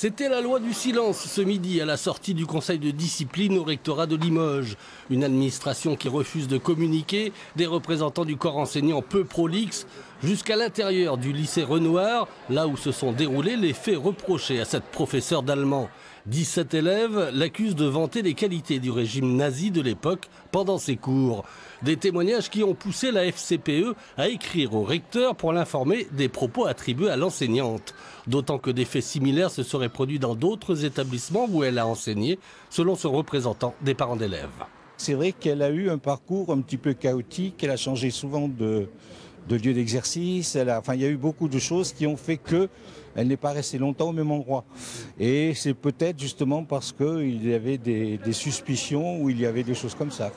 C'était la loi du silence ce midi à la sortie du conseil de discipline au rectorat de Limoges. Une administration qui refuse de communiquer, des représentants du corps enseignant peu prolixes, jusqu'à l'intérieur du lycée Renoir, là où se sont déroulés les faits reprochés à cette professeure d'allemand. 17 élèves l'accusent de vanter les qualités du régime nazi de l'époque pendant ses cours. Des témoignages qui ont poussé la FCPE à écrire au recteur pour l'informer des propos attribués à l'enseignante. D'autant que des faits similaires se seraient produits dans d'autres établissements où elle a enseigné, selon son représentant des parents d'élèves. C'est vrai qu'elle a eu un parcours un petit peu chaotique, elle a changé souvent de lieu d'exercice, il y a eu beaucoup de choses qui ont fait qu'elle n'est pas restée longtemps au même endroit. Et c'est peut-être justement parce qu'il y avait des suspicions ou il y avait des choses comme ça.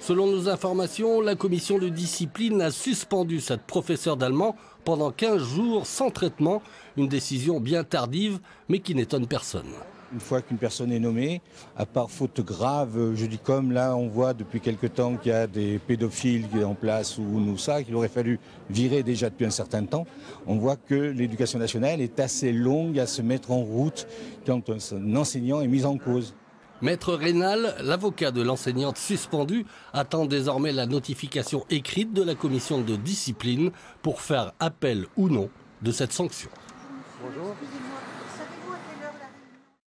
Selon nos informations, la commission de discipline a suspendu cette professeure d'allemand pendant 15 jours sans traitement, une décision bien tardive mais qui n'étonne personne. Une fois qu'une personne est nommée, à part faute grave, je dis comme là on voit depuis quelque temps qu'il y a des pédophiles en place ou ça, qu'il aurait fallu virer déjà depuis un certain temps, on voit que l'éducation nationale est assez longue à se mettre en route quand un enseignant est mis en cause. Maître Rénal, l'avocat de l'enseignante suspendue, attend désormais la notification écrite de la commission de discipline pour faire appel ou non de cette sanction. Bonjour.